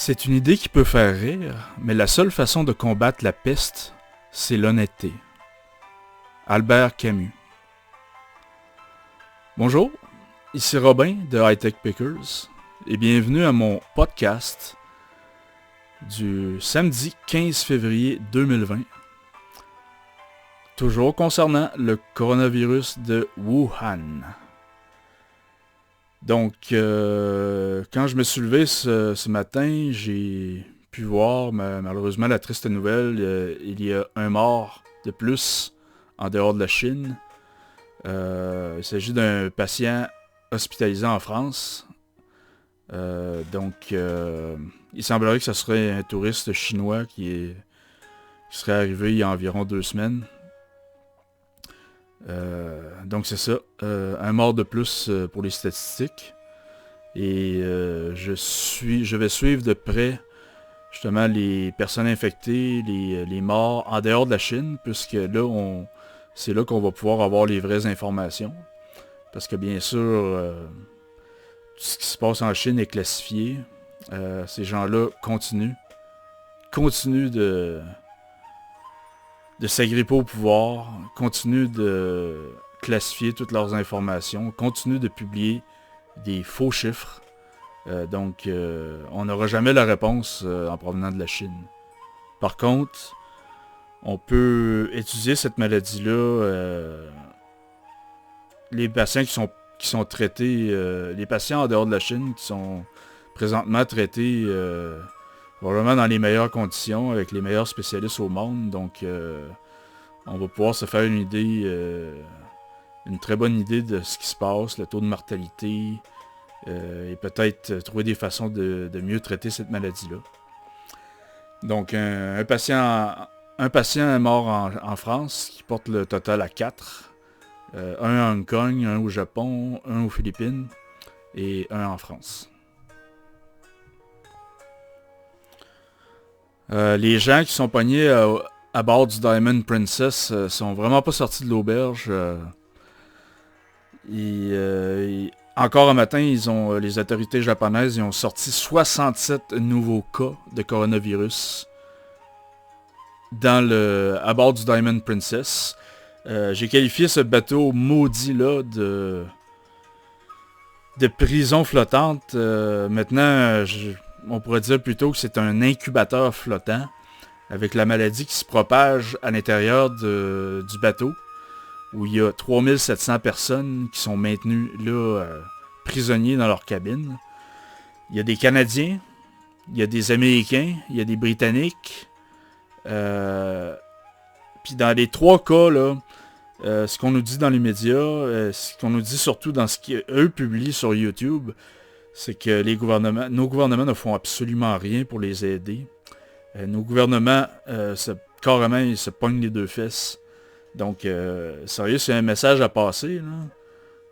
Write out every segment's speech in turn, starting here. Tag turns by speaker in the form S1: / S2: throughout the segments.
S1: C'est une idée qui peut faire rire, mais la seule façon de combattre la peste, c'est l'honnêteté. Albert Camus. Bonjour, ici Robin de High Tech Pickers et bienvenue à mon podcast du samedi 15 février 2020. Toujours concernant le coronavirus de Wuhan. Donc, quand je me suis levé ce matin, j'ai pu voir malheureusement la triste nouvelle. Il y a un mort de plus en dehors de la Chine. Il s'agit d'un patient hospitalisé en France. Il semblerait que ce serait un touriste chinois qui serait arrivé il y a environ 2 semaines. Donc c'est ça, un mort de plus pour les statistiques. Et je vais suivre de près justement les personnes infectées, les morts en dehors de la Chine, puisque là, c'est là qu'on va pouvoir avoir les vraies informations. Parce que bien sûr, tout ce qui se passe en Chine est classifié. Ces gens-là continuent de s'agripper au pouvoir, continuent de classifier toutes leurs informations, continuent de publier des faux chiffres. On n'aura jamais la réponse en provenant de la Chine. Par contre, on peut étudier cette maladie-là. Les patients qui sont traités, les patients en dehors de la Chine qui sont présentement traités probablement dans les meilleures conditions, avec les meilleurs spécialistes au monde. Donc, on va pouvoir se faire une idée, une très bonne idée de ce qui se passe, le taux de mortalité, et peut-être trouver des façons de mieux traiter cette maladie-là. Donc, un patient est mort en France, qui porte le total à 4. Un à Hong Kong, un au Japon, un aux Philippines, et un en France. Les gens qui sont pognés à bord du Diamond Princess sont vraiment pas sortis de l'auberge. Encore un matin, les autorités japonaises ont sorti 67 nouveaux cas de coronavirus à bord du Diamond Princess. J'ai qualifié ce bateau maudit-là de prison flottante. Maintenant, on pourrait dire plutôt que c'est un incubateur flottant avec la maladie qui se propage à l'intérieur du bateau, où il y a 3700 personnes qui sont maintenues là, prisonniers dans leur cabine. Il y a des Canadiens, il y a des Américains, il y a des Britanniques. Puis dans les 3 cas, là, ce qu'on nous dit dans les médias, ce qu'on nous dit surtout dans ce qu'eux publient sur YouTube, c'est que nos gouvernements ne font absolument rien pour les aider. Nos gouvernements, carrément, ils se pognent les 2 fesses. Donc, sérieux, c'est un message à passer, là.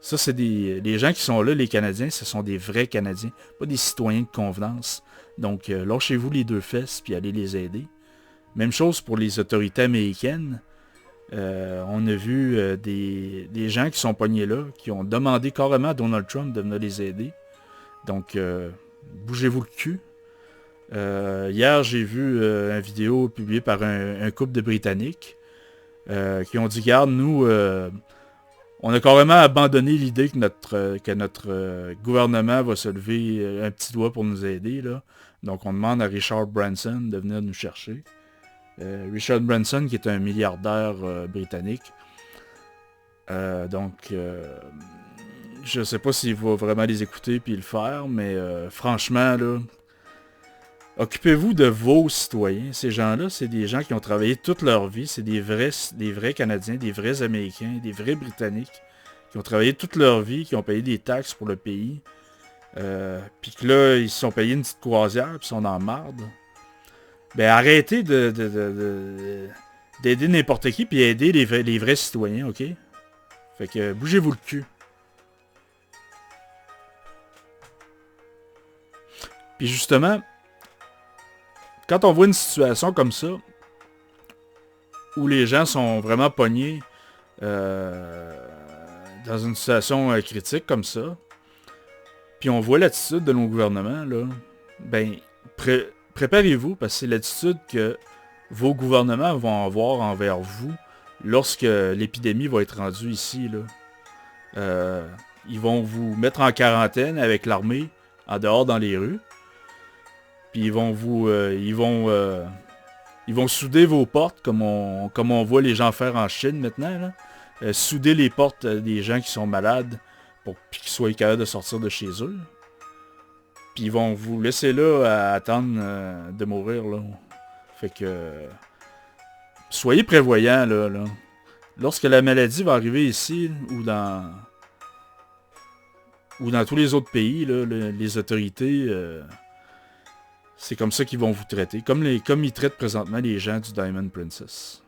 S1: Ça, c'est les gens qui sont là, les Canadiens, ce sont des vrais Canadiens, pas des citoyens de convenance. Donc, lâchez-vous les 2 fesses, puis allez les aider. Même chose pour les autorités américaines. On a vu des gens qui sont pognés là, qui ont demandé carrément à Donald Trump de venir les aider. Donc, bougez-vous le cul. Hier, j'ai vu une vidéo publiée par un couple de Britanniques qui ont dit, garde, nous, on a carrément abandonné l'idée que notre gouvernement va se lever un petit doigt pour nous aider, là. Donc, on demande à Richard Branson de venir nous chercher. Richard Branson, qui est un milliardaire britannique. Je sais pas s'il va vraiment les écouter puis le faire, mais franchement, là, occupez-vous de vos citoyens. Ces gens-là, c'est des gens qui ont travaillé toute leur vie. C'est des vrais Canadiens, des vrais Américains, des vrais Britanniques, qui ont travaillé toute leur vie, qui ont payé des taxes pour le pays. Puis que là, ils se sont payés une petite croisière, puis ils sont en marde. Ben, arrêtez d'aider n'importe qui, puis aider les vrais citoyens, ok? Fait que bougez-vous le cul. Puis justement, quand on voit une situation comme ça, où les gens sont vraiment pognés dans une situation critique comme ça, puis on voit l'attitude de nos gouvernements, là, ben, préparez-vous, parce que c'est l'attitude que vos gouvernements vont avoir envers vous lorsque l'épidémie va être rendue ici, là. Ils vont vous mettre en quarantaine avec l'armée en dehors dans les rues. Puis ils vont souder vos portes comme on voit les gens faire en Chine maintenant, là. Souder les portes des gens qui sont malades pour qu'ils soient capables de sortir de chez eux. Puis ils vont vous laisser là à attendre de mourir, là. Fait que soyez prévoyants, là. Lorsque la maladie va arriver ici ou dans tous les autres pays, là, les autorités, c'est comme ça qu'ils vont vous traiter. Comme ils traitent présentement les gens du Diamond Princess.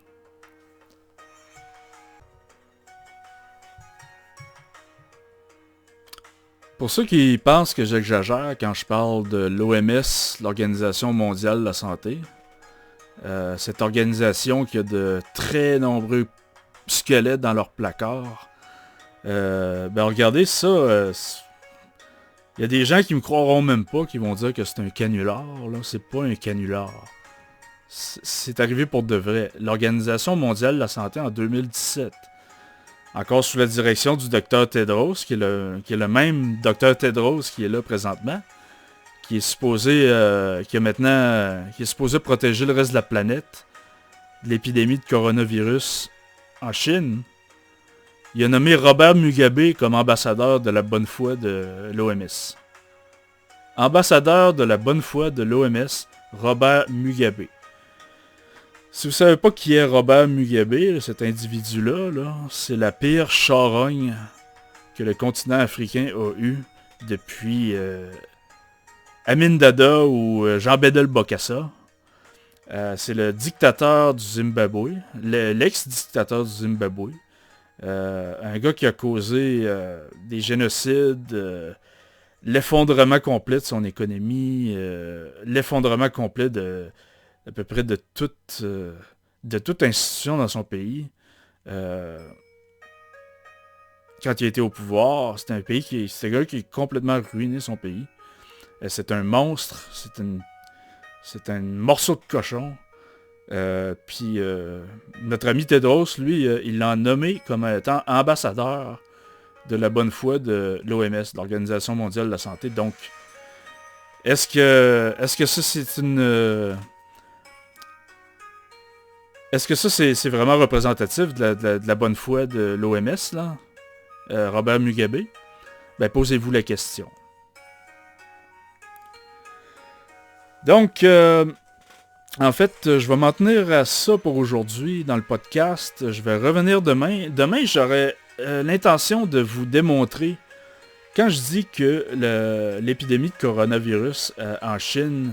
S1: Pour ceux qui pensent que j'exagère quand je parle de l'OMS, l'Organisation mondiale de la santé, cette organisation qui a de très nombreux squelettes dans leur placard, regardez ça, il y a des gens qui me croiront même pas, qui vont dire que c'est un canular, là. C'est pas un canular. C'est arrivé pour de vrai. L'Organisation mondiale de la santé en 2017, encore sous la direction du Dr Tedros, qui est le même Dr Tedros qui est là présentement, qui est supposé protéger le reste de la planète de l'épidémie de coronavirus en Chine. Il a nommé Robert Mugabe comme ambassadeur de la bonne foi de l'OMS. Ambassadeur de la bonne foi de l'OMS, Robert Mugabe. Si vous ne savez pas qui est Robert Mugabe, cet individu-là, c'est la pire charogne que le continent africain a eue depuis Amin Dada ou Jean Bedel Bokassa. C'est le dictateur du Zimbabwe, l'ex-dictateur du Zimbabwe. Un gars qui a causé des génocides, l'effondrement complet de son économie, l'effondrement complet à peu près de toute institution dans son pays. Quand il était au pouvoir, c'est un gars qui a complètement ruiné son pays. C'est un monstre, c'est un morceau de cochon. Puis notre ami Tedros, lui, il l'a nommé comme étant ambassadeur de la bonne foi de l'OMS, l'Organisation mondiale de la santé. Donc, est-ce que ça c'est vraiment représentatif de la bonne foi de l'OMS, là, Robert Mugabe? Ben, posez-vous la question. Donc, en fait, je vais m'en tenir à ça pour aujourd'hui dans le podcast. Je vais revenir demain. Demain, j'aurai l'intention de vous démontrer, quand je dis que l'épidémie de coronavirus en Chine,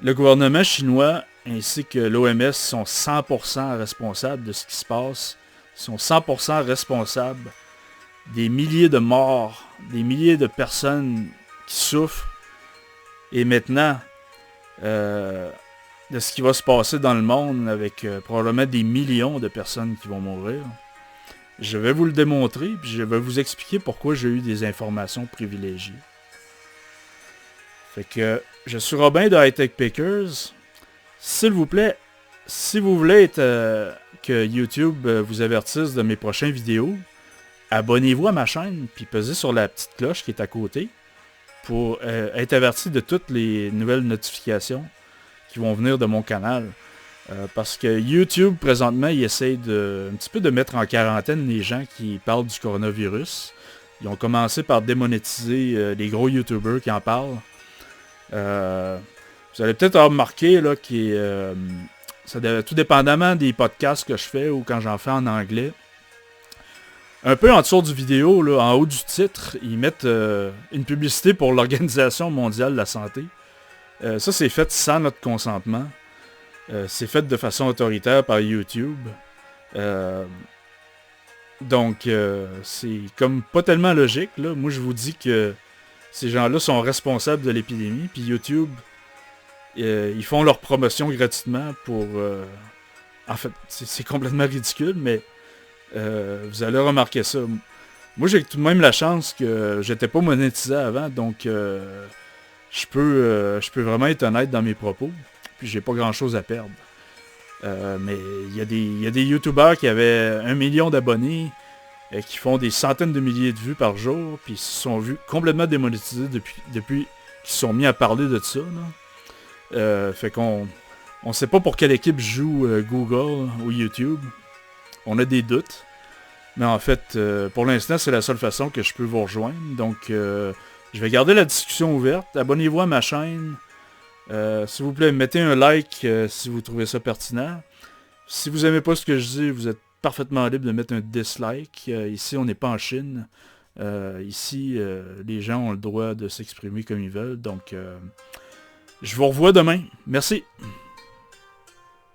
S1: le gouvernement chinois ainsi que l'OMS sont 100% responsables de ce qui se passe, sont 100% responsables des milliers de morts, des milliers de personnes qui souffrent, et maintenant de ce qui va se passer dans le monde avec probablement des millions de personnes qui vont mourir. Je vais vous le démontrer, puis je vais vous expliquer pourquoi j'ai eu des informations privilégiées. Fait que je suis Robin de High Tech Pickers. S'il vous plaît, si vous voulez que YouTube vous avertisse de mes prochaines vidéos, abonnez-vous à ma chaîne, puis pesez sur la petite cloche qui est à côté pour être averti de toutes les nouvelles notifications qui vont venir de mon canal. Parce que YouTube, présentement, il essaie un petit peu de mettre en quarantaine les gens qui parlent du coronavirus. Ils ont commencé par démonétiser les gros YouTubers qui en parlent. Vous allez peut-être remarquer là, tout dépendamment des podcasts que je fais ou quand j'en fais en anglais. Un peu en dessous du vidéo, là, en haut du titre, ils mettent une publicité pour l'Organisation mondiale de la santé. Ça, c'est fait sans notre consentement. C'est fait de façon autoritaire par YouTube. Donc, c'est comme pas tellement logique, là. Moi, je vous dis que ces gens-là sont responsables de l'épidémie, puis YouTube, ils font leur promotion gratuitement pour... En fait, c'est complètement ridicule, mais vous allez remarquer ça. Moi, j'ai tout de même la chance que j'étais pas monétisé avant, donc je peux vraiment être honnête dans mes propos. Puis j'ai pas grand chose à perdre. Mais il y a des YouTubers qui avaient 1 million d'abonnés, qui font des centaines de milliers de vues par jour, puis ils se sont vus complètement démonétisés depuis qu'ils se sont mis à parler de ça. Fait qu'on sait pas pour quelle équipe joue Google ou YouTube. On a des doutes. Mais en fait, pour l'instant, c'est la seule façon que je peux vous rejoindre. Donc, je vais garder la discussion ouverte. Abonnez-vous à ma chaîne. S'il vous plaît, mettez un like si vous trouvez ça pertinent. Si vous n'aimez pas ce que je dis, vous êtes parfaitement libre de mettre un dislike. Ici, on n'est pas en Chine. Ici, les gens ont le droit de s'exprimer comme ils veulent. Donc, je vous revois demain. Merci.